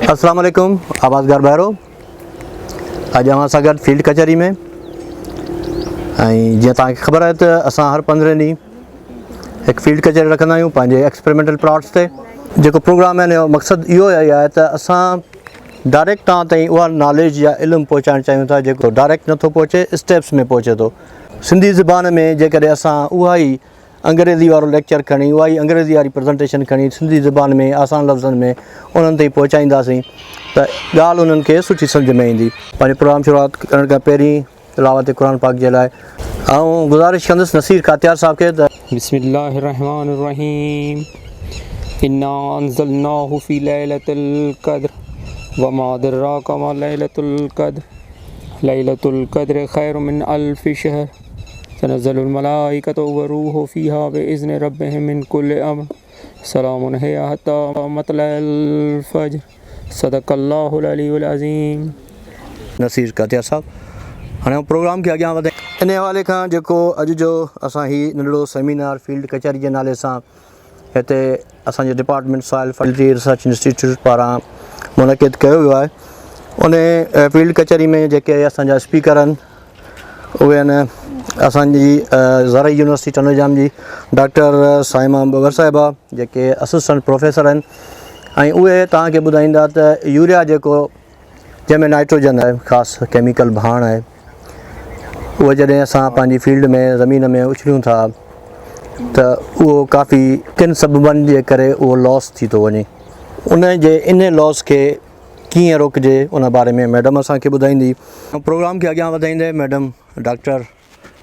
अस्सलाम वालेकुम। आवाज़गार भाइरो, अॼु असां सां गॾु फील्ड कचहरी में ऐं जीअं तव्हांखे ख़बर आहे त असां हर 15 ॾींहं हिकु फील्ड कचहरी रखंदा आहियूं पंहिंजे एक्सपेरिमेंटल प्लॉट्स ते। जेको प्रोग्राम आहे जो मक़सदु इहो ई आहे त असां डायरेक्ट तव्हां ताईं उहा नॉलेज या इल्मु पहुचाइणु चाहियूं था जेको डायरेक्ट नथो पहुचे, स्टेप्स में पहुचे थो। सिंधी ज़बान में जेकॾहिं असां उहा ई अंग्रेज़ी वारो लेक्चर खणी, उहा ई अंग्रेज़ी वारी प्रेज़ेंटेशन खणी सिंधी ज़बान में आसान लफ़्ज़नि में उन्हनि ताईं पहुचाईंदासीं त ॻाल्हि उन्हनि खे सुठी सम्झ में ईंदी। पंहिंजो प्रोग्राम शुरूआति करण खां पहिरीं तिलावत क़ुरान पाक जे लाइ ऐं गुज़ारिश कंदुसि नसीर कातियार साहब खे त बिस्मिल्लाहिर्रहमानिर्रहीम। इन्ना अंज़लनाहु फ़ी लैलतिल क़द्र वमा अदराका मा लैलतुल क़द्र लैलतुल क़द्र खैरुम मिन अल्फ़ि शहर तनज़्ज़लुल मलाइकतु वरूहु फ़ीहा बिइज़्नि रब्बिहिम मिन कुल्लि अम्र सलामुन हिया हत्ता मतलअल फ़ज्र सदक़ल्लाहुल अलीयुल अज़ीम। नसीर कातियार साहब हाणे प्रोग्राम खे अॻियां वधाए इन हवाले खां जेको अॼु जो असां ही नंढिड़ो सेमिनार फील्ड कचहरी जे नाले सां हिते असांजे department soil fertility research institute पारां मुनक़िद कयो वियो आहे। उन फील्ड कचहरी में जेके असांजा स्पीकर आहिनि उहे आहिनि असांजी ज़रई यूनिवर्सिटी टनोजाम जी डॉक्टर साइमा बबर साहिबा जेके असिस्टेंट प्रोफेसर आहिनि ऐं उहे तव्हांखे ॿुधाईंदा त यूरिया जेको जंहिंमें नाइट्रोजन आहे, ख़ासि केमिकल भाण आहे, उहो जॾहिं असां पंहिंजी फील्ड में ज़मीन में उछलियूं था त उहो काफ़ी किन सबबनि जे करे उहो लॉस थी थो वञे। इन लॉस खे कीअं रोकिजे उन बारे में मैडम असांखे ॿुधाईंदी। प्रोग्राम खे अॻियां वधाईंदे मैडम डॉक्टर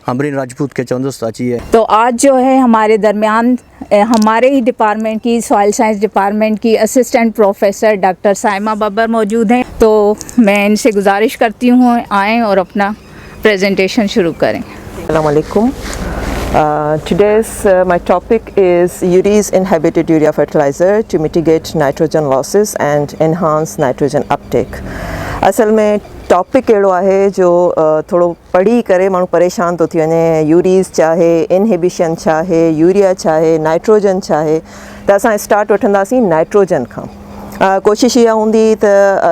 अमरीन राजपूत के चौंदस अची है। तो आज जो है हमारे दरमियान हमारे ही डिपार्टमेंट की सॉइल साइंस डिपार्टमेंट की assistant professor doctor Saima Babbar मौजूद हैं। तो मैं इनसे गुजारिश करती हूँ आएँ और अपना प्रेजेंटेशन शुरू करें। Assalamu alaikum. Today's my topic is URE's inhibited urea fertilizer to mitigate nitrogen losses and enhance nitrogen uptake. असल में टॉपिक अहिड़ो आहे जो थोरो पढ़ी करे माण्हू परेशान थो थी वञे। यूरीज़ छा आहे, इनहिबिशन छा आहे, यूरिया छा आहे, नाइट्रोजन छा आहे। त असां स्टार्ट वठंदासीं नाइट्रोजन खां। कोशिशि इहा हूंदी त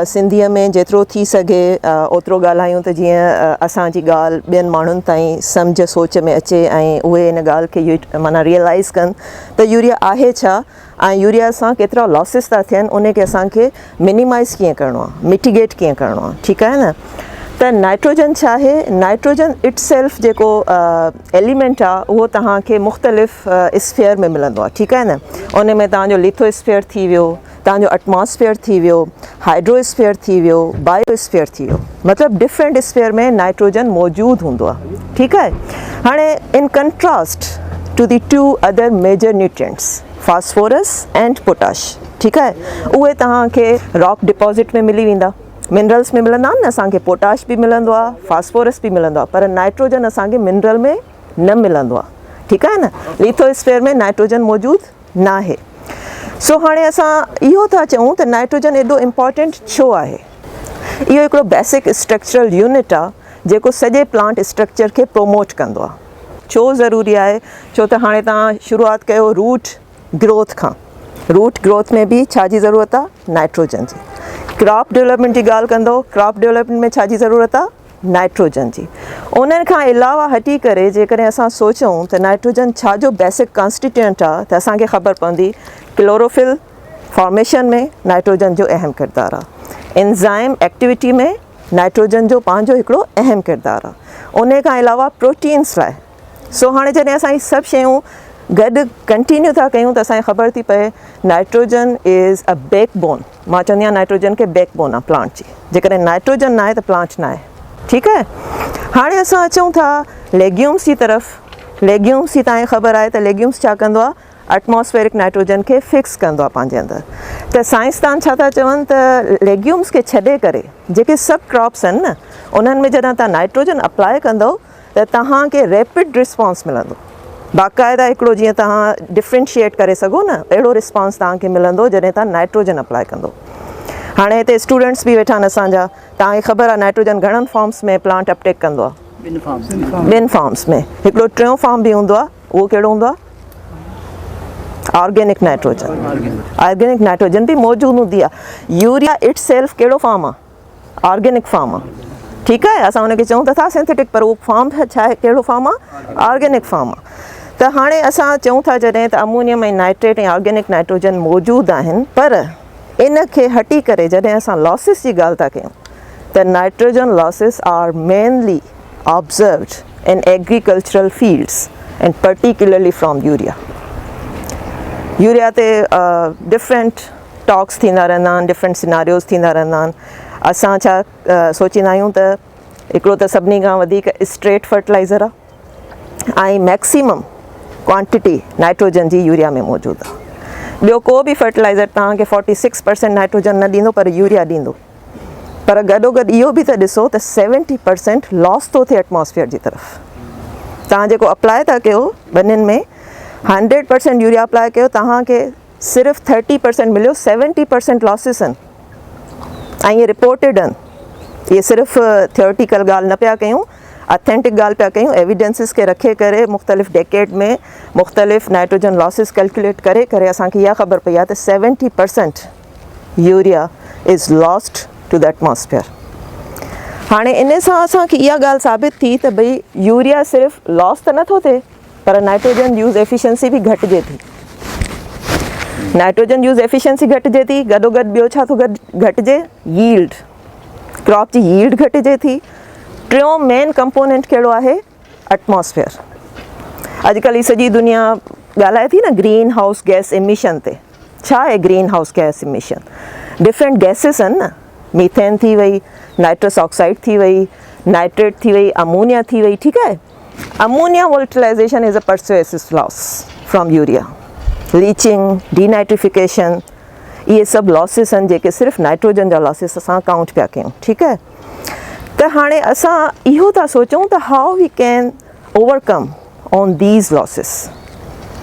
सिंधीअ में जेतिरो थी सघे ओतिरो ॻाल्हायूं त जीअं असांजी ॻाल्हि ॿियनि माण्हुनि ताईं सम्झ सोच में अचे ऐं उहे इन ॻाल्हि खे माना रियलाइज़ कनि त यूरिया आहे छा ऐं यूरिया सां केतिरा लॉसिस था थियनि, उन खे असांखे मिनिमाइज़ कीअं करिणो आहे, मिटिगेट कीअं करिणो आहे। ठीकु आहे न। त नाइट्रोजन छा आहे? नाइट्रोजन इट सेल्फ जेको एलिमेंट आहे उहो तव्हांखे मुख़्तलिफ़ स्फीयर में मिलंदो आहे। ठीकु आहे न। उन में तव्हांजो लिथोस्फीयर थी वियो, तव्हांजो एटमॉस्फेयर थी वियो, हाइड्रोस्फीयर थी वियो, बायोस्फीयर थी वियो, मतिलबु डिफरेंट स्फीयर में नाइट्रोजन मौजूदु हूंदो आहे। ठीकु आहे। हाणे in contrast to the two other major nutrients phosphorus and potash, ठीकु आहे, उहे तव्हांखे रॉक डिपॉज़िट में मिली वेंदा, मिनरल्स में मिलंदा आहिनि न। असांखे पोटाश बि मिलंदो आहे, फास्फोरस बि मिलंदो आहे, पर नाइट्रोजन असांखे मिनरल में न मिलंदो आहे। ठीकु आहे न। लिथोस्फीयर में नाइट्रोजन मौजूदु न आहे। सो हाणे असां इहो था चऊं त नाइट्रोजन एॾो इम्पॉर्टेंट छो आहे। इहो हिकिड़ो बेसिक स्ट्रक्चरल यूनिट आहे जेको सॼे प्लांट स्ट्रक्चर खे प्रोमोट कंदो आहे। छो ज़रूरी आहे? छो त हाणे तव्हां शुरूआति कयो रूट ग्रोथ खां। रूट ग्रोथ में बि छा जी ज़रूरत आहे? नाइट्रोजन जी। क्रॉप डेवलपमेंट जी ॻाल्हि कंदो, क्रॉप डेवलपमेंट में छा जी ज़रूरत आहे? नाइट्रोजन जी। उन्हनि खां अलावा हटी करे जेकॾहिं असां सोचूं त नाइट्रोजन छा जो बेसिक कॉन्स्टिट्यूएंट आहे त असांखे ख़बर पवंदी क्लोरोफिल फॉर्मेशन में नाइट्रोजन जो अहम किरदारु आहे। एंजाइम एक्टिविटी में नाइट्रोजन जो पंहिंजो हिकिड़ो अहम किरदारु आहे। उन खां अलावा प्रोटीन्स लाइ। सो हाणे जॾहिं असां इहे सभु शयूं गॾु कंटिन्यू था कयूं त असांखे ख़बर थी पए नाइट्रोजन इज़ अ बैकबोन। मां चवंदी आहियां नाइट्रोजन खे बैकबोन आहे प्लांट जी। जेकॾहिं नाइट्रोजन न आहे त प्लांट न आहे। ठीकु आहे। हाणे असां अचूं था लेग्यूम्स जी तरफ़। लेग्यूम्स जी तव्हांखे ख़बर आहे त लेग्यूम्स छा कंदो आहे? एटमॉस्फेरिक नाइट्रोजन खे फिक्स कंदो आहे पंहिंजे अंदरि। त साइंसदान छा था चवनि त लेग्यूम्स खे छॾे करे जेके सब क्रॉप्स आहिनि न, उन्हनि में जॾहिं तव्हां नाइट्रोजन अप्लाई कंदो त तव्हांखे रैपिड रिस्पॉन्स मिलंदो। बाक़ाइदा हिकिड़ो जीअं तव्हां डिफ्रेंशिएट करे सघो न, अहिड़ो रिस्पॉन्स तव्हांखे मिलंदो जॾहिं तव्हां नाइट्रोजन अप्लाई कंदो। हाणे हिते स्टूडेंट्स बि वेठा आहिनि असांजा। तव्हांखे ख़बर आहे नाइट्रोजन घणनि फॉर्म्स में प्लांट अपटेक कंदो आहे? ॿिनि फॉर्म्स में। हिकिड़ो टियों फॉर्म बि हूंदो आहे, उहो कहिड़ो हूंदो आहे? ऑर्गेनिक नाइट्रोजन भी मौजूद हूंदी आहे। यूरिया इट सेल्फ कहिड़ो फॉर्म आहे? ऑर्गेनिक फॉर्म आहे। ठीकु आहे, असां हुनखे चऊं त था सिंथेटिक, पर उहो फॉर्म छा आहे, कहिड़ो फॉर्म आहे? ऑर्गेनिक फॉर्म आहे। त हाणे असां चऊं था जॾहिं त अमोनियम ऐं नाइट्रेट ऐं ऑर्गेनिक नाइट्रोजन मौजूदु आहिनि, पर इन खे हटी करे जॾहिं असां लॉसिस जी ॻाल्हि था कयूं त nitrogen losses are mainly observed in agricultural fields and particularly from urea. Urea ते डिफरेंट टॉक्स थींदा रहंदा आहिनि, डिफरेंट सिनारियोज़ थींदा रहंदा आहिनि। असां छा सोचींदा आहियूं त हिकिड़ो त सभिनी खां वधीक स्ट्रेट फर्टिलाइज़र आहे ऐं मैक्सिमम क्वांटिटी नाइट्रोजन जी यूरिया में मौजूदु आहे। ॿियो को बि फर्टिलाइज़र तव्हांखे 46% नाइट्रोजन न ॾींदो, पर यूरिया ॾींदो। पर गॾोगॾु इहो बि त ॾिसो त 70% लॉस थो थिए एटमॉस्फेयर जी तरफ़। तव्हां जेको अप्लाई था कयो ॿनिनि में 100% यूरिया अप्लाई कयो, तव्हांखे सिर्फ़ु 30% मिलियो, 70% लॉसिस आहिनि ऐं इहे रिपोर्टेड आहिनि। इहे सिर्फ़ु थियोरिटिकल ॻाल्हि न पिया कयूं, अथेंटिक ॻाल्हि पिया कयूं। एविडेंसिस खे रखे करे मुख़्तलिफ़ डेकेड में मुख़्तलिफ़ नाइट्रोजन लॉसिस कैलकुलेट करे करे असांखे इहा ख़बर पई आहे त 70% urea is lost to the atmosphere. हाणे इन सां असांखे इहा ॻाल्हि साबित थी त भई यूरिया सिर्फ़ु लॉस त नथो थिए, पर नाइट्रोजन यूज़ एफिशिएंसी बि घटिजे थी। नाइट्रोजन यूज़ एफिशिएंसी घटिजे थी, गॾोगॾु ॿियो छा थो घटिजे? यील्ड, क्रॉप जी यील्ड घटिजे थी। टियों मेन कंपोनेंट कहिड़ो आहे? एटमॉस्फेयर। अॼुकल्ह ही सॼी दुनिया ॻाल्हाए थी न ग्रीन हाउस गैस एमिशन ते। छा आहे green house gas emission? Different gases आहिनि न, मीथेन थी वई, नाइट्रस ऑक्साइड थी वई, नाइट्रेट थी वई, अमोनिया थी वई। ठीकु आहे, ammonia volatilisation is a persuasive loss from urea. Leaching, denitrification, इहे सभु लॉसिस आहिनि जेके सिर्फ़ु नाइट्रोजन जा लॉसिस असां काउंट पिया कयूं। ठीकु आहे, त हाणे असां इहो था सोचूं त how we can overcome on these losses.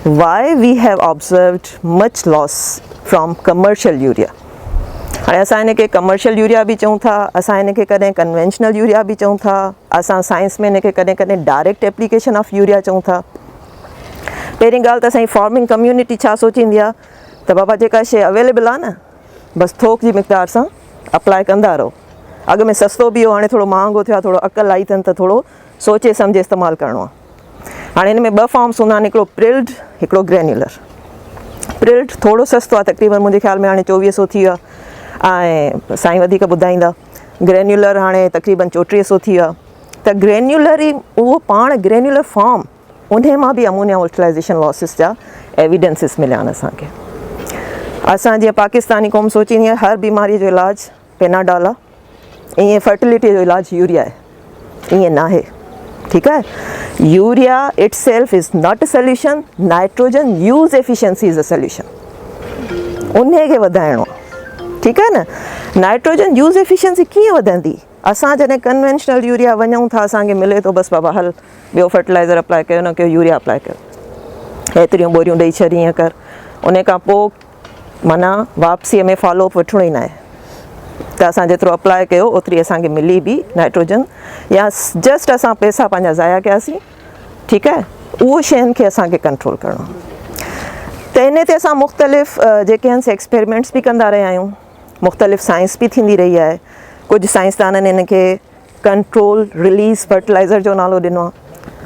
Why we have observed much loss from commercial urea. हाणे असां हिन खे कमर्शियल यूरिया बि चऊं था, असां हिन खे कॾहिं कन्वेंशनल यूरिया बि चऊं था, असां साइंस में हिन खे कॾहिं कॾहिं डायरेक्ट एप्लीकेशन ऑफ यूरिया चऊं था। पहिरीं ॻाल्हि त असांजी फार्मिंग कम्यूनिटी छा सोचींदी आहे त बाबा जेका शइ अवेलेबल आहे न, बसि थोक जी मिक़दार सां अप्लाई कंदा रहो। अॻ में सस्तो बि हो, हाणे थोरो महांगो थियो आहे, थोरो अकल आई अथनि त थोरो सोचे सम्झे इस्तेमालु करिणो आहे। हाणे हिन में 2 फॉर्म्स हूंदा आहिनि, हिकिड़ो प्रिल्ड, हिकिड़ो ग्रेन्यूलर। प्रिल्ड थोरो सस्तो आहे, तक़रीबन मुंहिंजे ख़्याल में हाणे 2400 थी वियो आहे ऐं साईं वधीक ॿुधाईंदा। ग्रेन्यूलर हाणे तक़रीबन 3400 थी वियो आहे। त ग्रेन्यूलर ई उहो पाण ग्रेन्यूलर फॉर्म, उन मां बि अमोनिया वोल्टिलाइजेशन लॉसिस जा एविडेंसिस मिलिया आहिनि असांखे। असां जीअं पाकिस्तानी क़ौम सोचींदी आहे हर बीमारीअ जो इलाजु पेनाडॉल आहे, ईअं फर्टिलिटी जो इलाजु यूरिया आहे, ईअं न आहे। ठीकु आहे, urea it self is not a solution, nitrogen use efficiency is a solution. उन खे वधाइणो आहे। ठीकु आहे न, नाइट्रोजन यूज़ एफिशिएंसी कीअं वधंदी? असां जॾहिं कन्वेंशनल यूरिया वञूं था, असांखे मिले थो बसि बाबा हल ॿियो फर्टिलाइज़र अप्लाई कयो न कयो, यूरिया अप्लाई कयो, एतिरियूं बोरियूं ॾेई छॾी ईअं कर। उन खां पोइ माना वापसीअ में फॉलोअप वठिणो ई न आहे त असां जेतिरो अप्लाई कयो ओतिरी असांखे मिली बि नाइट्रोजन, या जस्ट असां पैसा पंहिंजा ज़ाया कयासीं। ठीकु आहे, उहो शयुनि खे असांखे कंट्रोल करिणो आहे। त इन ते असां मुख़्तलिफ़ जेके आहिनि एक्सपेरिमेंट्स बि कंदा रहिया आहियूं, मुख़्तलिफ़ साइंस बि थींदी रही आहे। कुझु साइंसदाननि हिन खे कंट्रोल रिलीज़ फर्टिलाइज़र जो नालो ॾिनो आहे,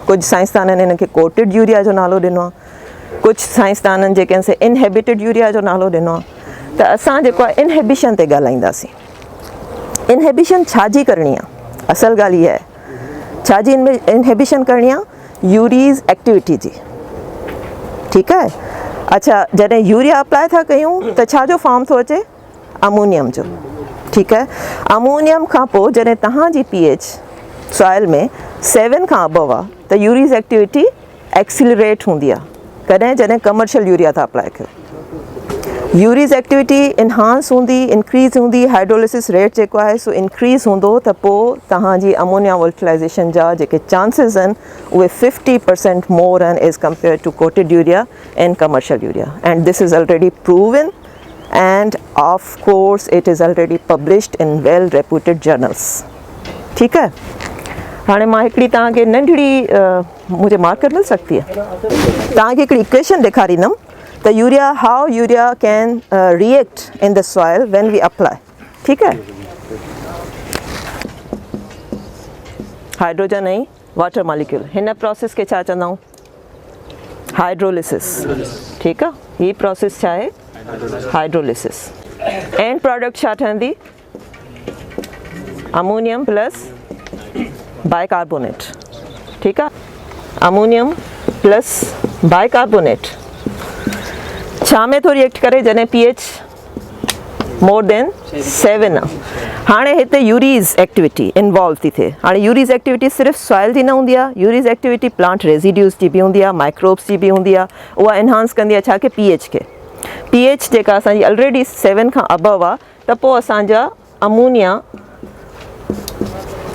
कुझु साइंसदाननि हिन खे कोटेड यूरिया जो नालो ॾिनो आहे, कुझु साइंसदाननि जेके आहिनि से इनहेबिटेड यूरिया जो नालो ॾिनो आहे। त असां जेको आहे इनहेबिशन ते ॻाल्हाईंदासीं। इनहेबिशन छाजी करणी आहे? असल ॻाल्हि इहा आहे, छाजी इनहेबिशन करणी आहे? यूरीज़ एक्टिविटी जी। ठीकु आहे, अच्छा जॾहिं यूरिया अप्लाई था कयूं त छा जो फॉर्म थो अचे? अमोनियम जो। ठीकु आहे, अमोनियम खां पोइ जॾहिं तव्हांजी pH सॉइल में 7 खां अबव आहे त यूरीज़ एक्टिविटी एक्सीलरेट हूंदी आहे। कॾहिं जॾहिं कमर्शियल यूरिया था अप्लाई कयो, यूरीज़ एक्टिविटी इनहांस हूंदी, इंक्रीज़ हूंदी, हाइड्रोलिसिस रेट जेको आहे सो इंक्रीज़ हूंदो, त पोइ तव्हांजी अमोनिया वोल्टिलाइजेशन जा जेके चांसिस आहिनि उहे 50% मोर आहिनि as compare to coated urea and commercial urea. And this is already proven and of course it is already published in well reputed journals. ठीक है, हाणे मां हिकिड़ी तव्हांखे नंढड़ी मुझे मार्कर मिल सकती है, तव्हांखे हिकिड़ी equation ॾेखारींदमि the urea, how urea can react in the soil when we apply. ठीक है, हाइड्रोजन ऐं वाटर मॉलिक्यूल हिन प्रोसेस के छा चवंदा आहियूं, हाइड्रोलिसिस. ठीक आहे, ही प्रोसेस छा आहे, हाइड्रोलिसिस. एंड प्रोडक्ट छा ठहंदी, अमोनियम प्लस बाइकार्बोनेट. ठीक आहे, अमोनियम प्लस बाइकार्बोनेट छा में थो रिएक्ट करे, जॾहिं pH मोर देन 7 आहे. हाणे हिते यूरीज़ एक्टिविटी इन्वॉल्व थी थिए. हाणे यूरीज़ एक्टिविटी सिर्फ़ु सॉइल जी न हूंदी आहे, यूरीज़ एक्टिविटी प्लांट रेज़िड्यूज़ जी बि हूंदी आहे, माइक्रोब्स जी बि हूंदी आहे. उहा एनहांस कंदी आहे छा के pH खे. pH जेका असांजी ऑलरेडी 7 खां अबव आहे, त पोइ असांजा अमोनिया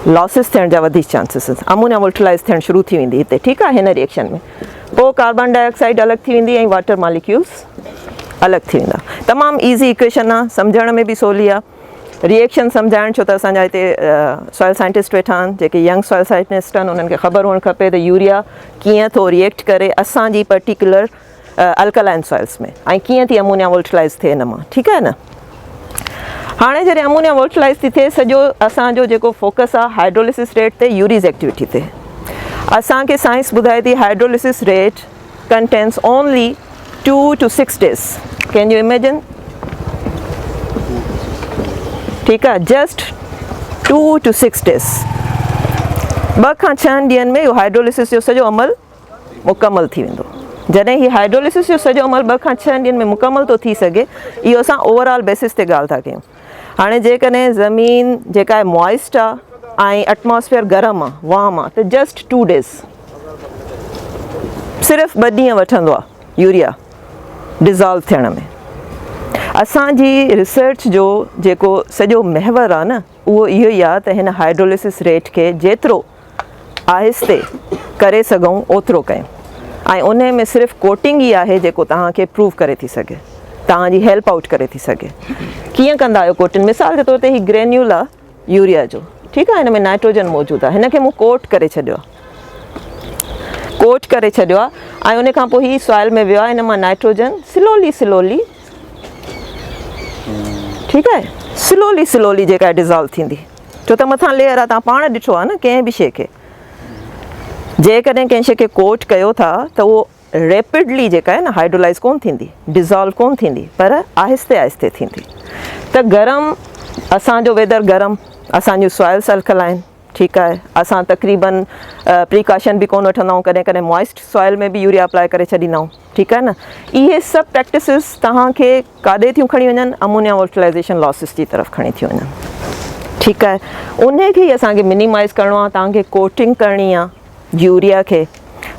लॉसिस थियण जा वधीक चांसिस, अमोनिया वोल्टिलाइज़ थियणु शुरू थी वेंदी हिते. ठीकु आहे, हिन रिएक्शन में पोइ कार्बन डाइऑक्साइड अलॻि थी वेंदी ऐं वाटर मॉलिक्यूल्स अलॻि थी वेंदा. तमामु ईज़ी इक्वेशन आहे, सम्झण में बि सवली आहे. रिएक्शन सम्झाइण, छो त असांजा हिते सॉइल साइंटिस्ट वेठा आहिनि, जेके यंग सॉइल साइंटिस्ट आहिनि, उन्हनि खे ख़बर हुअणु खपे त यूरिया कीअं थो रिएक्ट करे असांजी पर्टिकुलर अल्कलाइन सॉइल्स में, ऐं कीअं थी अमोनिया वोल्टिलाइज़ थिए हिन मां. ठीकु आहे न. हाणे जॾहिं अमोनिया वोल्टिलाइज़ थी थिए, सॼो असांजो जेको फोकस आहे हाइड्रोलिसिस रेट ते, यूरीज़ एक्टिविटी ते. असांखे साइंस ॿुधाए थी hydrolysis rate contains only 2 to 6 days. Can you imagine. ठीकु आहे, जस्ट 2 to 6 days. 2 खां 6 ॾींहंनि में इहो हाइड्रोलिसिस जो सॼो अमल मुकमल थी वेंदो. जॾहिं ही हाइड्रोलिसिस जो सॼो अमल 2 खां 6 ॾींहंनि में मुकमल थो थी सघे, इहो असां ओवरऑल बेसिस ते ॻाल्हि था कयूं. हाणे जेकॾहिं ज़मीन जेका आहे मॉइस्ट आहे ऐं एटमॉस्फेयर गरम आहे, वार्म आहे, त जस्ट 2 days, सिर्फ़ु 2 ॾींहं वठंदो आहे यूरिया डिज़ॉल्व थियण में. असांजी रिसर्च जो जेको सॼो महवर आहे न, उहो इहो ई आहे त हिन हाइड्रोलिसिस रेट खे जेतिरो आहिस्ते करे सघूं ओतिरो कयूं. ऐं उन में सिर्फ़ु कोटिंग ई आहे जेको तव्हांखे प्रूव करे थी सघे, तव्हांजी हेल्प आउट करे थी सघे. कीअं कंदा आहियो कोटिंग, मिसाल जे तौर ते ही ग्रेन्यूल आहे यूरिया जो. ठीकु आहे, हिन में नाइट्रोजन मौजूदु आहे, हिन खे मूं कोट करे छॾियो आहे, कोट करे छॾियो आहे, ऐं उन खां पोइ ही सॉइल में वियो आहे. हिन मां नाइट्रोजन स्लोली ठीकु आहे, स्लोली जेका डिज़ॉल्व थींदी, छो त मथां लेयर आहे, तव्हां पाण ॾिठो आहे न कंहिं बि शइ खे. जेकॾहिं कंहिं शइ खे कोट कयो था त उहो रेपिडली जेका आहे न हाइड्रोलाइज़ कोन थींदी, डिज़ॉल्व कोन थींदी, पर आहिस्ते आहिस्ते थींदी. त गरम, असांजो वेदर गरम, असांजूं सॉइल्स अल्कलाइन. ठीकु आहे, असां तक़रीबन प्रिकॉशन बि कोन वठंदा आहियूं, कॾहिं कॾहिं मॉइस्ट सॉइल में बि यूरिया अप्लाई करे छॾींदा आहियूं. ठीकु आहे न. इहे सभु प्रैक्टिसिस तव्हांखे काॾे थियूं खणी वञनि, अमोनिया वोल्टिलाइज़ेशन लॉसिस जी तरफ़ खणी थी वञनि. ठीकु आहे, उन खे ई असांखे मिनिमाइज़ करिणो आहे. तव्हांखे कोटिंग करणी आहे यूरिया खे.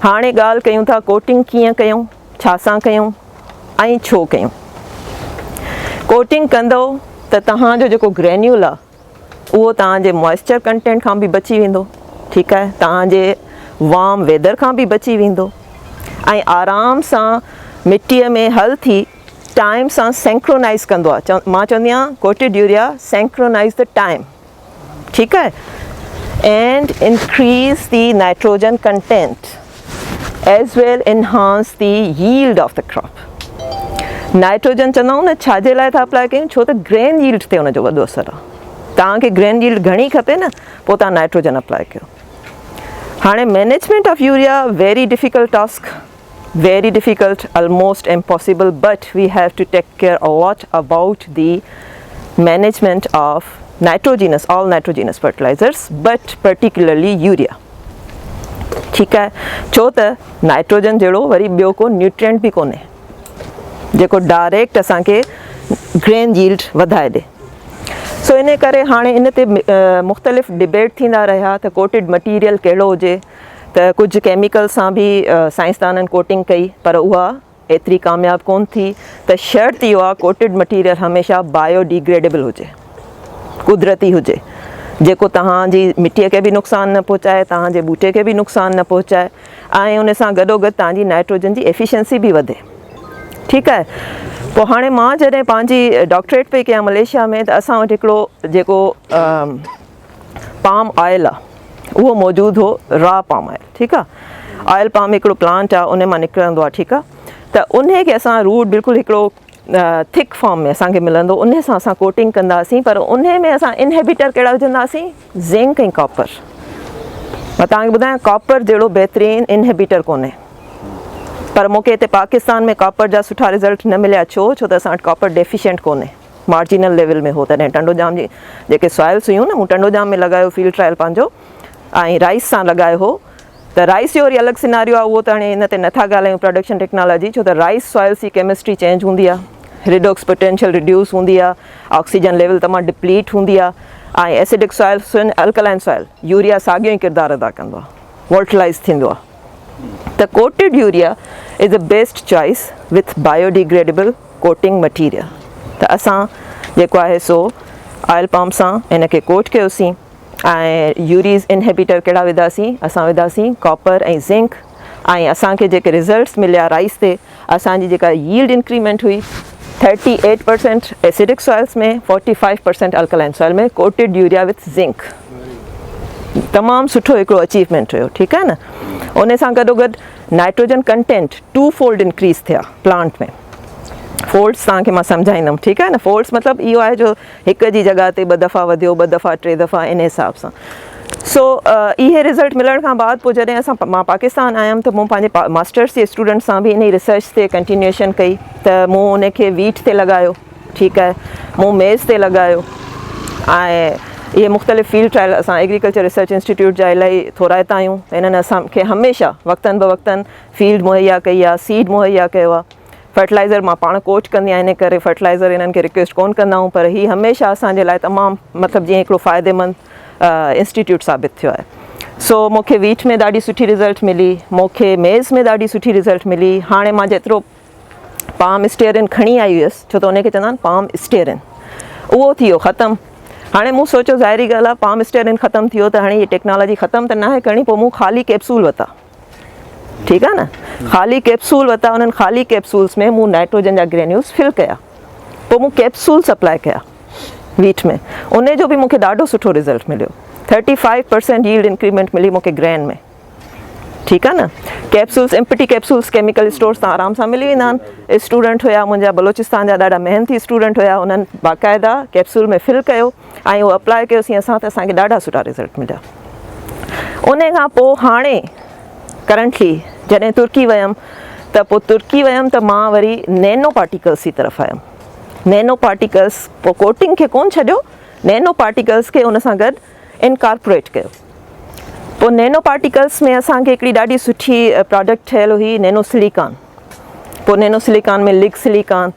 हाणे ॻाल्हि कयूं था कोटिंग कीअं कयूं, छा सां कयूं ऐं छो कयूं. कोटिंग कंदो त तव्हांजो जेको ग्रेन्यूल आहे उहो तव्हांजे मॉइस्चर कंटेंट खां बि बची वेंदो. ठीकु आहे, तव्हांजे वार्म वेदर खां बि बची वेंदो, ऐं आराम सां मिटीअ में हल थी टाइम सां सेंक्रोनाइज़ कंदो आहे. मां चवंदी आहियां coated urea synchronise the time. ठीकु आहे, and increase the nitrogen content as well enhance the yield of the crop. Nitrogen चवंदा आहियूं न छाजे लाइ था अप्लाई कयूं, छो त ग्रेन यील्ड ते हुनजो वॾो असरु आहे. तव्हांखे ग्रेन यील्ड घणी खपे न, पोइ तव्हां नाइट्रोजन अप्लाई कयो. हाणे management of urea very difficult task, very difficult, almost impossible, but we have to take care a lot about the management of nitrogenous, all nitrogenous fertilizers, but particularly urea. ठीक है, छो त nitrogen जहिड़ो वरी ॿियो को न्यूट्रिएंट बि कोन्हे जेको डायरेक्ट असांखे ग्रेन यील्ड वधाए ॾे. सो इन करे हाणे इन ते मुख़्तलिफ़ डिबेट थींदा रहिया त कोटेड मटीरियल कहिड़ो हुजे. त कुझु केमिकल सां बि साइंसदाननि कोटिंग कई, पर उहा एतिरी कामयाबु कोन थी. त शर्त इहो आहे कोटेड मटीरियल हमेशह बायोडिग्रेडेबल हुजे, कुदरती हुजे, जेको तव्हांजी मिटीअ खे बि नुक़सानु न पहुचाए, तव्हांजे ॿूटे खे बि नुक़सानु न पहुचाए, ऐं उन सां गॾोगॾु तव्हांजी नाइट्रोजन जी एफिशिएंसी बि वधे. ठीकु आहे. पोइ हाणे मां जॾहिं पंहिंजी डॉक्टरेट पई कयां मलेशिया में, त असां वटि हिकिड़ो जेको पाम ऑयल आहे उहो मौजूदु हो, रॉ पाम ऑयल. ठीकु आहे, ऑयल पाम हिकिड़ो प्लांट आहे, उन मां निकिरंदो आहे. ठीकु आहे, त उन खे असां रूट बिल्कुलु हिकिड़ो थिक फॉर्म में असांखे मिलंदो, उन सां असां कोटिंग कंदासीं, पर उन में असां इनहिबिटर कहिड़ा विझंदासीं, ज़िंक ऐं कॉपर। मां तव्हांखे ॿुधायां कॉपर जहिड़ो बहितरीनु इनहिबिटर कोन्हे, पर मूंखे हिते पाकिस्तान में कॉपर जा सुठा रिज़ल्ट न मिलिया। छो त असां वटि कॉपर डेफिशिएंट कोन्हे, मार्जिनल लेवल में हो। तॾहिं टंडोजाम जी जेके सॉइल्स हुयूं न, मूं टंडोजाम में लॻायो फील्ड ट्रायल पंहिंजो, ऐं राइस सां लॻायो हो। त राइस जो वरी अलॻि सिनारियो आहे, उहो त हाणे हिन ते नथा ॻाल्हायूं प्रोडक्शन टेक्नोलॉजी, छो त राइस सॉइल्स जी केमिस्ट्री चेंज हूंदी आहे, रिडॉक्स पोटेंशियल रिड्यूस हूंदी आहे, ऑक्सीजन लेवल तमामु डिप्लीट हूंदी आहे, ऐं एसिडिक सॉइल्स आहिनि, अल्कलाइन सॉइल यूरिया साॻियो ई किरदारु अदा कंदो आहे, वॉल्टिलाइज़ थींदो आहे। त coated urea is a best choice with biodegradable coating material. त असां जेको आहे सो ऑयल पम्प सां इन खे कोट कयोसीं, ऐं यूरीज़ इनहिबिटर कहिड़ा विधासीं, असां विधासीं कॉपर ऐं ज़िंक। ऐं असांखे जेके रिज़ल्ट्स मिलिया राइस ते, असांजी जेका यील्ड इंक्रीमेंट हुई 38% एसिडिक सॉइल्स में, 45% अल्कलाइन सॉइल में, कोटेड यूरिया विथ ज़िंक। तमामु सुठो हिकिड़ो अचीवमेंट हुयो, ठीकु आहे न। उन सां गॾोगॾु नाइट्रोजन कंटेंट 2 फोल्ड इंक्रीज़ थिया प्लांट में। फोल्ड्स तव्हांखे मां सम्झाईंदमि, ठीकु आहे न। फोल्ड्स मतिलबु इहो आहे जो हिक जी जॻह ते 2 दफ़ा वधियो, 2 दफ़ा 3 दफ़ा, इन हिसाब सां। सो इहे रिज़ल्ट मिलण खां बाद पोइ जॾहिं मां पाकिस्तान आयमि त मूं पंहिंजे मास्टर्स जे स्टूडेंट सां बि इन ई रिसर्च ते कंटिन्यूएशन कई। त मूं उनखे वीट ते लॻायो, ठीकु आहे, मूं मेज़ ते लॻायो, ऐं इहे मुख़्तलिफ़ फील्ड ट्रायल असां एग्रीकल्चर रिसर्च इंस्टीट्यूट जा इलाही थोराइता आहियूं। इन्हनि असांखे हमेशह वक़्तनि ब वक़्तनि फील्ड मुहैया कई आहे, सीड मुहैया कयो आहे। फर्टिलाइज़र मां पाण कोच कंदी आहियां, इन करे फर्टिलाइज़र इन्हनि खे रिक्वेस्ट कोन कंदा आहियूं, पर हीअ हमेशह असांजे लाइ तमामु मतिलबु जीअं हिकिड़ो फ़ाइदेमंद इंस्टीट्यूट साबित थियो आहे। सो मूंखे वीट में ॾाढी सुठी रिज़ल्ट मिली, मूंखे मेज़ में ॾाढी सुठी रिज़ल्ट मिली। हाणे मां जेतिरो पाम स्टेरिन खणी आई हुयसि, छो त उनखे चवंदा आहिनि पाम स्टेरिन, उहो थी वियो ख़तमु। हाणे मूं सोचियो ज़ाहिरी ॻाल्हि आहे, पाम स्टेरिन ख़तमु थी वियो त हाणे हीअ टेक्नोलॉजी ख़तमु त न आहे करणी। पोइ मूं ख़ाली कैप्सूल वरिता, ठीकु आहे न, ख़ाली कैप्सूल वरिता। उन्हनि ख़ाली कैप्सूल्स में मूं नाइट्रोजन जा ग्रेन्यूल्स फिल कया, पोइ मूं कैप्सूल सप्लाई कया वीट में। उन जो बि मूंखे ॾाढो सुठो रिज़ल्ट मिलियो, 35% यील्ड इंक्रीमेंट मिली मूंखे ग्रेन में, ठीकु आहे न। Capsules, empty capsules chemical stores तां आराम सां मिली वेंदा आहिनि। स्टूडेंट हुया मुंहिंजा बलोचिस्तान जा, ॾाढा मेहनती स्टूडेंट हुया, उन्हनि बाक़ाइदा कैप्सूल में फिल कयो ऐं उहो अप्लाई कयोसीं असां, त असांखे ॾाढा सुठा रिज़ल्ट मिलिया। उन खां पोइ हाणे करंटली जॾहिं तुर्की वियमि, त पोइ तुर्की वियमि त मां वरी नैनो पार्टिकल्स जी तरफ़ आयमि। नैनो पार्टिकल्स, पोइ कोटिंग खे कोन छॾियो, नैनो पार्टिकल्स खे उन सां गॾु इनकॉर्पोरेट कयो। पोइ नैनो पार्टिकल्स में असांखे हिकिड़ी ॾाढी सुठी प्रोडक्ट ठहियलु हुई, नैनो सिलिकॉन। पोइ नैनो सिलिकॉन में लिग सिलिकॉन,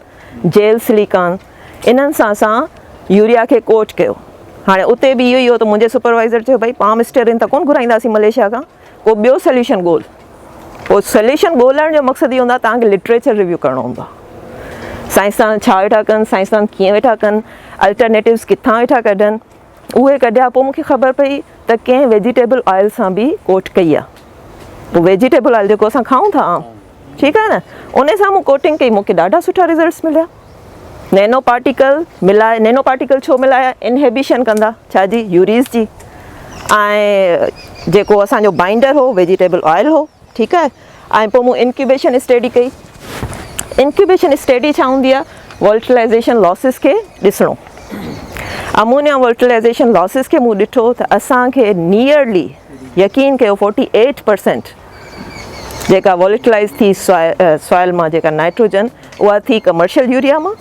जेल सिलिकॉन, इन्हनि सां असां यूरिया खे कोट कयो। हाणे उते बि इहो ई हो, त मुंहिंजे सुपरवाइज़र चयो भई पाम स्टेरिन त कोन घुराईंदासीं मलेशिया खां, को ॿियो सोल्यूशन ॻोल्ह। पोइ सोल्यूशन ॻोल्हण जो मक़सदु इहो हूंदो आहे तव्हांखे लिटरेचर रिव्यू करिणो हूंदो आहे, साइंसदान छा वेठा कनि, साइंसदान कीअं वेठा कनि, अल्टरनेटिव्स किथां वेठा कढनि, उहे कढिया। पोइ मूंखे ख़बर पई त कंहिं वेजिटेबल ऑयल सां बि कोट कई आहे। पोइ वेजिटेबल ऑयल जेको असां खाऊं था आम, ठीकु आहे न, उन सां मूं कोटिंग कई, मूंखे ॾाढा सुठा रिज़ल्ट्स मिलिया। नैनो पार्टिकल मिलाए, नैनो पार्टिकल छो मिलाया, इनहिबिशन कंदा छाजी, यूरीज़ जी, ऐं जेको असांजो बाइंडर हो वेजिटेबल ऑयल हो, ठीकु आहे। ऐं पोइ मूं इंक्यूबेशन स्टडी कई। इंक्यूबेशन स्टडी छा हूंदी आहे, वॉल्टिलाइज़ेशन लॉसिस खे ॾिसणो। अमोनिया वॉल्टिलाइज़ेशन लॉसिस खे मूं ॾिठो त असांखे नियरली यकीन कयो 48% जेका वॉल्टिलाइज़ थी सॉइल मां जेका नाइट्रोजन, उहा थी कमर्शियल यूरिया मां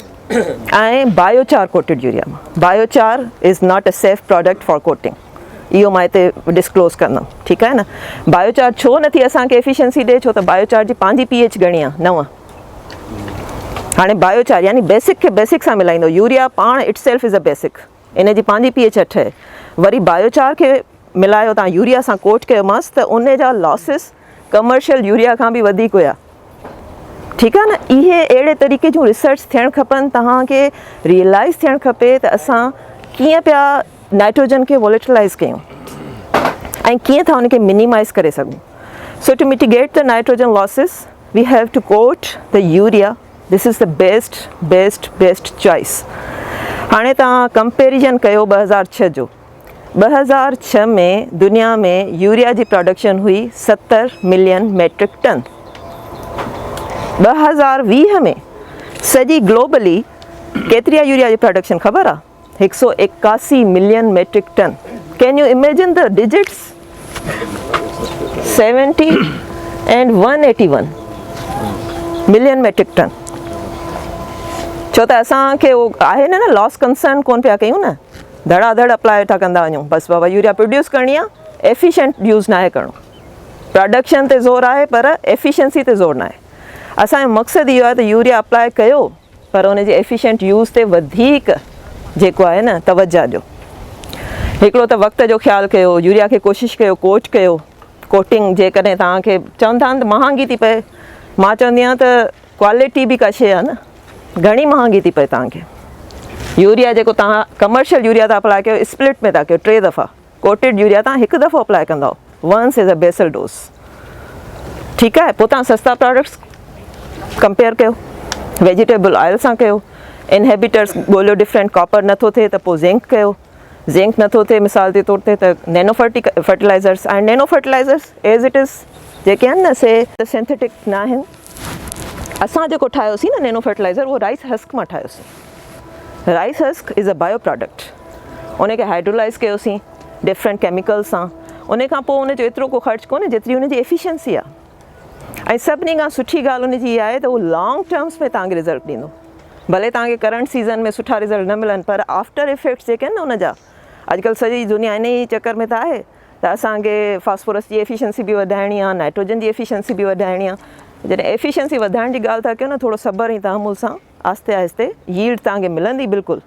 ऐं बायोचार कोटेड यूरिया मां। Biochar is not a safe product for coating, इहो मां हिते डिस्क्लोज़ कंदमि, ठीकु आहे न। बायोचार छो नथी असांखे एफिशिएंसी ॾिए, छो त बायोचार जी पंहिंजी pH घणी आहे, 9। हाणे बायोचार यानी बेसिक खे बेसिक सां मिलाईंदो, यूरिया पाण it self is a basic, इन जी पंहिंजी pH 8 आहे। वरी बायोचार खे मिलायो तव्हां यूरिया सां कोट कयोमांसि त उन जा लॉसिस कमर्शियल यूरिया खां बि वधीक हुया, ठीकु आहे न। इहे अहिड़े तरीक़े जूं रिसर्च थियणु खपनि, तव्हांखे रियलाइज़ थियणु खपे त असां कीअं पिया नाइट्रोजन खे वॉलेटिलाइज़ कयूं ऐं कीअं था उनखे मिनिमाइज़ करे सघूं। So to mitigate the nitrogen losses we have to coat the urea, this is the best choice. हाणे तव्हां कंपेरिजन कयो 2006 जो, 2006 में दुनिया में यूरिया जी प्रोडक्शन हुई 70 मिलियन मेट्रिक टन। 2020 में सॼी ग्लोबली केतिरी आहे यूरिया जी प्रोडक्शन ख़बर आहे? 181 million metric ton. Can you imagine the digits? 70 and 181 million metric ton. छो त असांखे उहो आहे न लॉस कंसर्न कोन पिया कयूं न, धड़ाधड़ अप्लाई था कंदा वञूं। बसि बाबा यूरिया प्रोड्यूस करणी आहे, एफिशिएंट यूज़ न आहे करिणो। प्रोडक्शन ते ज़ोर आहे पर एफिशिएंसी ते ज़ोर न आहे। असांजो मक़सदु इहो आहे त यूरिया अप्लाई कयो पर उनजे एफिशिएंट यूज़ ते वधीक जेको आहे न तवज्जो ॾियो। हिकिड़ो त वक़्त जो ख़्यालु कयो, यूरिया खे कोशिशि कयो कोट कयो। कोटिंग जेकॾहिं तव्हांखे चवंदा आहिनि त महांगी थी पए, मां चवंदी आहियां त क्वालिटी बि का शइ आहे न, घणी महांगी थी पए तव्हांखे। यूरिया जेको तव्हां कमर्शियल यूरिया था अप्लाई कयो, स्प्लिट में था कयो 3 दफ़ा। कोटेड यूरिया तव्हां हिकु दफ़ो अप्लाई कंदा, once is a basal dose. ठीकु आहे, पोइ तव्हां सस्ता प्रोडक्ट्स कंपेयर कयो, वेजिटेबल ऑयल सां कयो। इनहेबिटर्स ॻोल्हियो डिफरेंट, कॉपर नथो थिए त पोइ ज़िंक कयो, ज़िंक नथो थिए मिसाल जे तौर ते त नैनो फर्टिलाइज़र्स। ऐं nano fertilisers as it is जेके आहिनि न से सिंथेटिक न आहिनि। असां जेको ठाहियोसीं न नैनो फर्टिलाइज़र, उहो राइस हस्क मां ठाहियोसीं। Rice husk is a bio product. उनखे हाइड्रोलाइज़ कयोसीं डिफरेंट केमिकल्स सां। उन खां पोइ उनजो एतिरो को ख़र्चु कोन्हे जेतिरी उनजी एफिशिएंसी आहे। ऐं सभिनी खां सुठी ॻाल्हि उनजी इहा आहे त उहो लॉन्ग टर्म्स में तव्हांखे रिज़ल्ट ॾींदो। भले तव्हांखे करंट सीज़न में सुठा रिज़ल्ट न मिलनि पर आफ्टर इफेक्ट्स जेके आहिनि न उनजा, अॼुकल्ह सॼी दुनिया इन ई चकर में त आहे त असांखे फास्फोरस जी एफिशिएंसी बि वधाइणी आहे, नाइट्रोजन जी एफिशिएंसी बि वधाइणी आहे। जॾहिं एफिशिएंसी वधाइण जी ॻाल्हि था कयो न, थोरो सब्र ऐं तहमुल सां आहिस्ते आहिस्ते यील्ड तव्हांखे मिलंदी बिल्कुलु,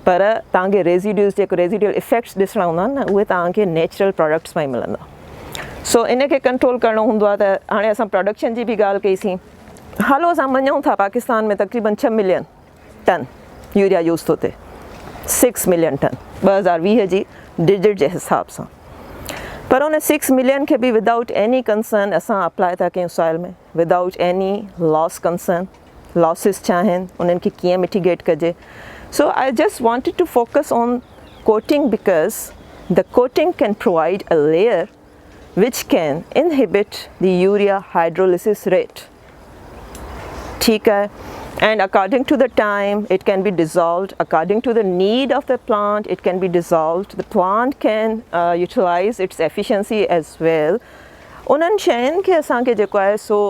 पर तव्हांखे रेज़िड्यूज़ जेको रेज़िडुअल इफेक्ट्स ॾिसणा हूंदा आहिनि न, उहे तव्हांखे नेचुरल प्रोडक्ट्स मां ई मिलंदा। सो इन खे कंट्रोल करिणो हूंदो आहे। त हाणे असां प्रोडक्शन जी बि ॻाल्हि कईसीं। हलो असां मञूं था पाकिस्तान में तक़रीबन 6 मिलियन टन यूरिया यूज़ थो थिए, 6 मिलियन टन 2020 जी डिजिट जे हिसाब सां। पर उन 6 मिलियन खे बि विदाउट एनी कंसर्न असां अप्लाई था कयूं सॉइल में, without any loss concern. Losses छा आहिनि, उन्हनि खे कीअं मिटिगेट कजे। So I just wanted to focus on coating because the coating can provide a layer which can inhibit the urea hydrolysis rate. ठीक है, and according to the time it can be dissolved, according to the need of the plant it can be dissolved. The plant can utilize its efficiency as well. उन्हनि शयुनि खे असांखे जेको आहे सो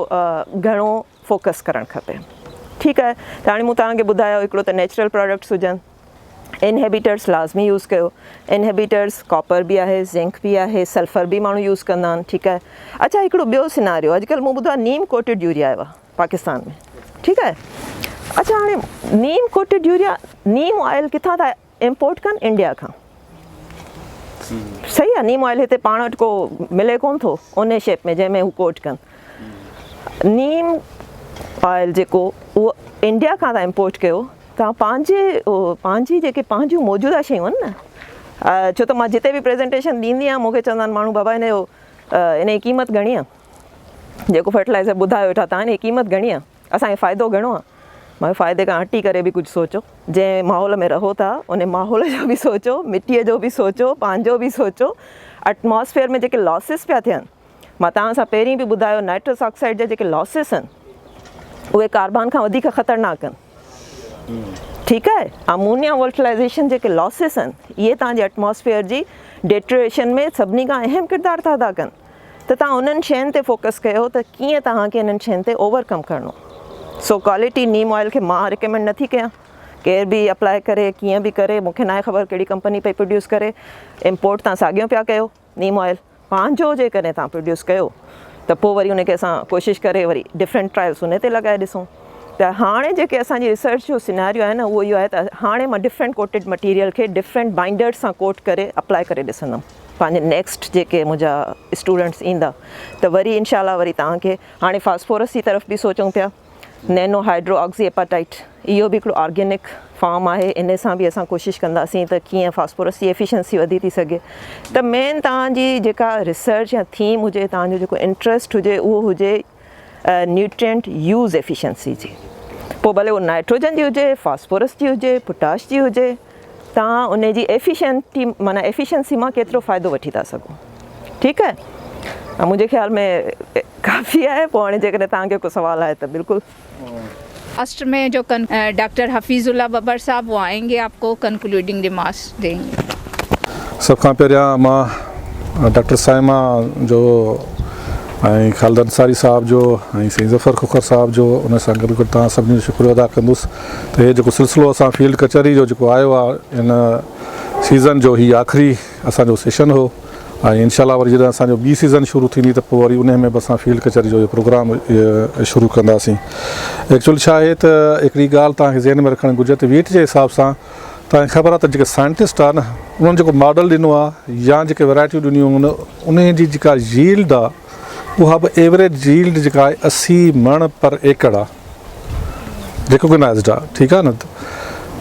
घणो focus करणु खपे। ठीकु आहे, त हाणे मूं तव्हांखे ॿुधायो हिकिड़ो त नेचुरल प्रोडक्ट्स हुजनि, इनहेबिटर्स लाज़मी यूज़ कयो। इनहेबिटर्स कॉपर बि आहे, ज़िंक बि आहे, सल्फर बि माण्हू यूज़ कंदा आहिनि। ठीकु आहे, अच्छा हिकिड़ो ॿियो सिनारियो, अॼुकल्ह मूं ॿुधो आहे नीम कोटेड यूरिया आयो आहे पाकिस्तान में। ठीकु आहे, अच्छा हाणे नीम कोटेड यूरिया, नीम ऑयल किथां था इम्पोर्ट कनि? इंडिया खां। सही आहे, नीम ऑयल हिते पाण वटि को मिले कोन थो उन शेप में जंहिंमें हू कोट कनि। नीम ऑयल जेको उहो इंडिया खां था इम्पोर्ट कयो, तव्हां पंहिंजी जेके पंहिंजूं मौजूदा शयूं आहिनि न, छो त मां जिते बि प्रेज़ेंटेशन ॾींदी आहियां मूंखे चवंदा आहिनि माण्हू बाबा इन जी क़ीमत घणी आहे, जेको फर्टिलाइज़र ॿुधायो वेठा तव्हां इन जी क़ीमत घणी आहे, असांखे फ़ाइदो घणो आहे। मां फ़ाइदे खां हटी करे बि कुझु सोचो, जंहिं माहौल में रहो था उन माहौल जो बि सोचो, मिटीअ जो बि सोचो, पंहिंजो बि सोचो। एटमॉस्फेयर में जेके लॉसिस पिया थियनि, मां तव्हां सां पहिरीं बि ॿुधायो नाइट्रस ऑक्साइड जा जेके लॉसिस आहिनि उहे कार्बन खां वधीक ख़तरनाक आहिनि। ठीकु आहे, अमोनिया वोल्टिलाइज़ेशन जेके लॉसिस आहिनि इहे तव्हांजे एटमॉस्फेयर जी डेट्रेशन में सभिनी खां अहम किरदारु था अदा कनि। त तव्हां उन्हनि शयुनि ते फोकस कयो त कीअं तव्हांखे इन्हनि शयुनि ते ओवरकम करिणो। सो क्वालिटी नीम ऑयल खे मां रिकमेंड नथी कयां, केर बि अप्लाई करे कीअं बि करे, मूंखे नाहे ख़बर कहिड़ी कंपनी पई प्रोड्यूस करे। इम्पोर्ट तव्हां साॻियो पिया कयो नीम ऑयल, पंहिंजो जेकॾहिं तव्हां प्रोड्यूस कयो त पोइ वरी उनखे असां कोशिशि करे वरी डिफरेंट ट्रायल्स उन ते लॻाए ॾिसूं। त हाणे जेके असांजी रिसर्च जो सिनेरियो आहे न उहो इहो आहे त हाणे मां डिफरेंट कोटेड मटीरियल खे डिफरेंट बाइंडर्स सां कोट करे अप्लाई करे ॾिसंदमि। पंहिंजे नेक्स्ट जेके मुंहिंजा स्टूडेंट्स ईंदा त वरी इनशाला वरी तव्हांखे हाणे फास्फोरस जी तरफ़ बि सोचूं पिया, नैनो हाइड्रो ऑक्सी एपाटाइट, इहो बि हिकिड़ो ऑर्गेनिक फार्म आहे, इन सां बि असां कोशिशि कंदासीं त कीअं फास्फोरस जी एफिशिएंसी वधी थी सघे। त मेन तव्हांजी जेका रिसर्च या थीम हुजे, तव्हांजो जेको इंट्रस्ट हुजे उहो हुजे न्यूट्रिएंट यूज़ एफिशिएंसी जी। पोइ भले उहो नाइट्रोजन जी हुजे, फास्फोरस जी हुजे, पोटाश जी हुजे, तव्हां उन जी एफिशिएंसी मां केतिरो फ़ाइदो वठी था सघो। ठीकु आहे, मुंहिंजे ख़्याल में काफ़ी आहे। पोइ हाणे जेकॾहिं तव्हांखे को सुवाल आहे त बिल्कुलु। लास्ट में जो डॉक्टर हफीजुल्ला बबर साहब वो आएंगे, आपको कंक्लूडिंग रिमार्क्स देंगे। सब खां पहिरियां मां डॉक्टर साइमा जो ऐं ख़ालिद अंसारी साहब जो ऐं साईं ज़फ़र खुखर साहब जो उन सां गॾु गॾु तव्हां सभिनी जो शुक्रिया अदा कंदुसि त हे जेको सिलसिलो असां फील्ड कचहरी जो जेको आयो आहे इन सीज़न जो ही आख़िरी असांजो सेशन हो ऐं इनशाला वरी जॾहिं असांजो ॿी सीज़न शुरू थींदी त पोइ वरी उन में बि असां फील्ड कचहरी जो प्रोग्राम शुरू कंदासीं। एक्चुअली छा आहे त हिकिड़ी ॻाल्हि तव्हांखे ज़हन में रखणु घुरिजे त वेट जे हिसाब सां तव्हांखे ख़बर आहे त जेके साइंटिस्ट आहे न उन्हनि जेको मॉडल ॾिनो आहे या जेके वैराइटियूं ॾिनियूं उन जी जेका यील्ड आहे उहा बि एवरेज यील्ड जेका आहे 80 मण पर एकड़ आहे, रिकॉग्नाइज़्ड आहे। ठीकु आहे न।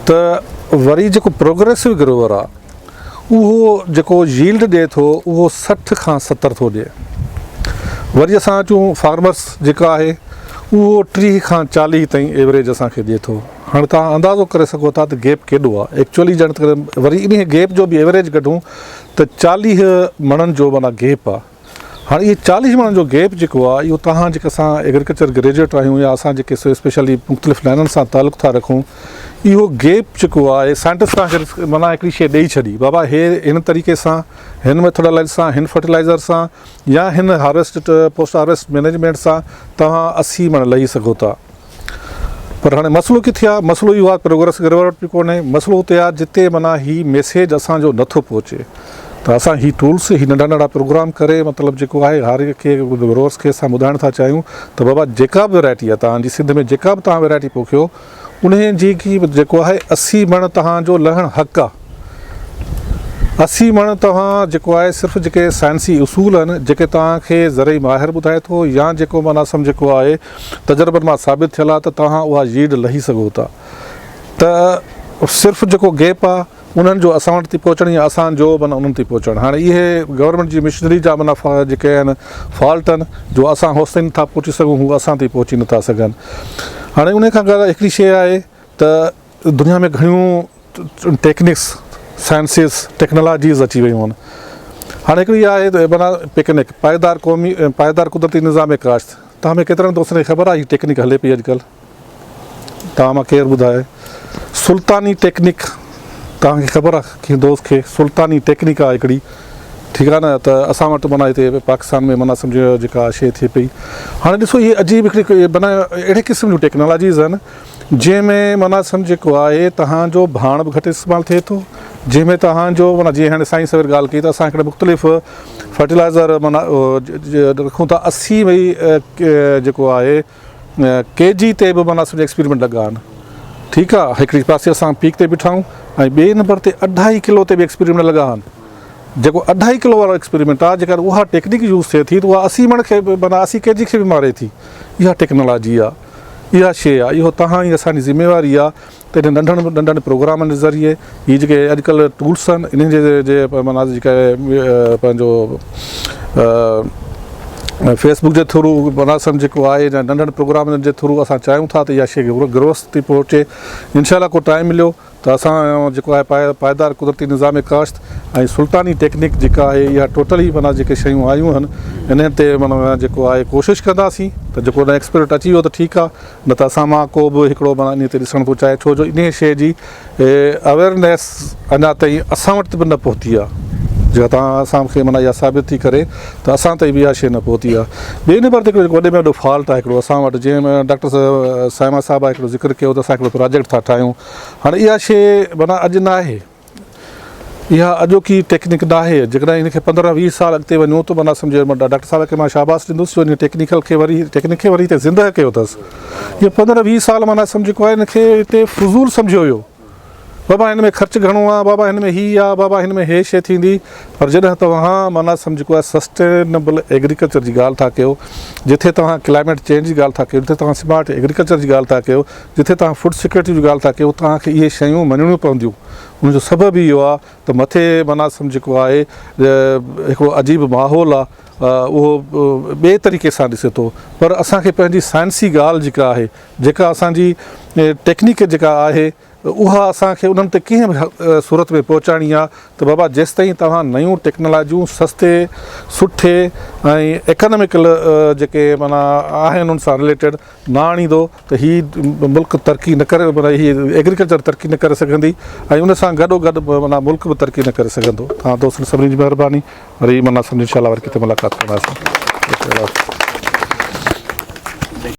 त वरी जेको प्रोग्रेसिव ग्रोवर आहे उहो जेको यील्ड ॾिए थो उहो 60 खां 70 थो ॾिए। वरी असां अचूं फार्मर्स जेका आहे उहो 30 खां 40 ताईं एवरेज असांखे ॾिए थो। हाणे तव्हां अंदाज़ो करे सघो था त गैप केॾो आहे एक्चुअली। ॼण वरी इन गैप जो बि एवरेज कढूं त 40 मणनि जो माना गैप आहे। हाणे इहे 40 मणनि जो गैप जेको आहे इहो तव्हां जेके असां एग्रीकल्चर ग्रेजुएट आहियूं या असां जेके स्पेशली मुख़्तलिफ़ लाइननि सां तालुक़ु था रखूं, इहो गैप जेको आहे साइंटिस्ट तव्हांखे माना हिकिड़ी शइ ॾेई छॾी, बाबा हे हिन तरीक़े सां हिन मेथोडोलॉजी सां हिन फर्टिलाइज़र सां या हिन हार्वेस्ट पोस्ट हार्वेस्ट मैनेजमेंट सां तव्हां 80 मण लही सघो था। पर हाणे मसइलो किथे आहे? मसइलो इहो आहे प्रोग्रेस ग्रोवर वटि बि कोन्हे, मसइलो उते आहे जिते माना ही मैसेज असांजो नथो पहुचे। त असां ही टूल्स ही नंढा नंढा प्रोग्राम करे मतिलबु जेको आहे हर खे ग्रोवर्स खे असां ॿुधाइण था चाहियूं त बाबा जेका बि वैराइटी आहे तव्हांजी सिंध में जेका बि तव्हां वैराइटी पोखियो उन जी की जेको आहे 80 मण तव्हांजो लहणु हक़ु आहे। 80 मण तव्हां जेको आहे सिर्फ़ु जेके साइंसी उसूल आहिनि जेके तव्हांखे ज़रई माहिर ॿुधाए थो या जेको माना सम्झ जेको आहे तजुर्बनि मां साबित थियल आहे त तव्हां उहा यील्ड लही सघो था। त सिर्फ़ु जेको गैप आहे उन्हनि जो असां वटि थी पहुचणी आहे, असांजो माना उन्हनि थी पहुचणु। हाणे इहे गवर्नमेंट जी मिशनरी जा माना जेके आहिनि फॉल्ट आहिनि जो असां होसिताईं नथा पहुची सघूं हू असां ताईं पहुची नथा सघनि। हाणे उन खां गॾु हिकिड़ी शइ आहे त दुनिया में घणियूं टेक्निक्स साइंसिस टेक्नोलॉजीज़ अची वियूं आहिनि। हाणे हिकिड़ी आहे माना पिकनिक पाइदार कुदरती निज़ाम काश्त। तव्हां में केतिरनि दोस्तनि खे ख़बर आहे हीअ टेक्निक हले पई अॼुकल्ह? तव्हां मां केरु ॿुधाए? सुल्तानी टेक्निक तव्हांखे ख़बर आहे कंहिं दोस्त खे? सुल्तानी टेक्निक आहे हिकिड़ी। ठीकु आहे न। त असां वटि माना हिते पाकिस्तान में माना सम्झो जेका शइ थिए पई। हाणे ॾिसो इहे अजीब हिकिड़ी माना अहिड़े क़िस्म जूं टेक्नोलॉजीज़ आहिनि जंहिंमें माना सम्झ जेको आहे तव्हांजो भाण बि घटि इस्तेमालु थिए थो, जंहिंमें तव्हांजो माना जीअं हाणे साईं सवेर ॻाल्हि कई त असां हिकिड़े मुख़्तलिफ़ फर्टिलाइज़र माना रखूं था 80 भई जेको आहे kg ते बि माना सम्झ एक्सपेरिमेंट लॻा आहिनि। ठीकु आहे। हिकिड़ी पासे असां पीक ते बीठा आहियूं ऐं ॿिए नंबर ते 2.5 किलो ते बि एक्सपेरिमेंट लॻा आहिनि। जेको 2.5 किलो वारो एक्सपेरिमेंट आहे जेकर उहा टेक्निक यूज़ थिए थी त उहा 80 मण खे माना 80 kg खे बि मारे थी। इहा टेक्नोलॉजी आहे, इहा शइ आहे। इहो तव्हां जी असांजी ज़िम्मेवारी आहे त हिन नंढनि नंढनि प्रोग्रामनि जे ज़रिए हीअ जेके अॼुकल्ह टूल्स आहिनि इन्हनि जे माना जेका पंहिंजो फेसबुक जे थ्रू माना सम्झ जेको आहे या नंढनि प्रोग्रामनि जे थ्रू असां चाहियूं था त इहा शइ ग्रोथ थी पहुचे। इनशाला को टाइम मिलियो त असां जेको आहे पाइदार कुदरती निज़ाम काश्त ऐं सुल्तानी टेक्निक जेका आहे इहा टोटली माना जेके शयूं आयूं आहिनि इन ते माना जेको आहे कोशिशि कंदासीं त जेको न एक्सपर्ट अची वियो त ठीकु आहे, न त असां मां को बि हिकिड़ो माना इन ते ॾिसणु थो चाहे छो जो इन शइ जी अवेयरनेस अञा ताईं असां वटि बि न पहुती आहे। जेका तव्हां असांखे माना इहा साबित थी करे त असां ताईं बि इहा शइ न पहुती आहे। ॿिए नंबर ते हिकिड़ो वॾे में वॾो फॉल्ट आहे हिकिड़ो असां वटि, जंहिंमें डॉक्टर साइमा साहिबु आहे हिकिड़ो ज़िक्र कयो त असां हिकिड़ो प्रोजेक्ट था ठाहियूं। हाणे इहा शइ माना अॼु न आहे, इहा अॼोकी टेक्निक न आहे। जेकॾहिं इनखे 15-20 साल अॻिते वञूं त माना सम्झो डॉक्टर साहिब खे मां शाबाश ॾींदुसि जो इन टेक्निक खे वरी हिते ज़िंदह कयो अथसि। इहो 15-20 साल माना सम्झ जेको आहे इनखे हिते फज़ूल सम्झियो हुयो, बाबा हिन में ख़र्चु घणो आहे, बाबा हिन में हीअ आहे, बाबा हिन में हे शइ थींदी। पर जॾहिं तव्हां माना सम्झ जेको आहे सस्टेनेबल एग्रीकल्चर जी ॻाल्हि था कयो, जिथे तव्हां क्लाइमेट चेंज जी ॻाल्हि था कयो, जिथे तव्हां स्मार्ट एग्रीकल्चर जी ॻाल्हि था कयो, जिथे तव्हां फूड सिक्योरिटी जी ॻाल्हि था कयो, तव्हांखे इहे शयूं मञणियूं पवंदियूं। उनजो सबबु इहो आहे त मथे माना सम्झ जेको आहे हिकिड़ो अजीब माहौल आहे, उहो ॿिए तरीक़े सां ॾिसे थो। पर असांखे पंहिंजी साइंसी ॻाल्हि जेका आहे, जेका असांजी टेक्निक जेका आहे उहा असांखे उन्हनि ते कीअं सूरत में पहुचाइणी आहे त बाबा जेसि ताईं तव्हां नयूं टेक्नोलॉजियूं सस्ते सुठे ऐं इकनॉमिकल जेके माना आहिनि उन सां रिलेटेड न आणींदो त हीउ मुल्क तरक़ी न करे माना हीअ एग्रीकल्चर तरक़ी न करे सघंदी ऐं उन सां गॾोगॾु माना मुल्क बि तरक़ी न करे सघंदो। तव्हां दोस्तनि सभिनी जी महिरबानी वरी माना सभिनी इंशाल्लाह वरी किथे मुलाक़ात कंदासीं।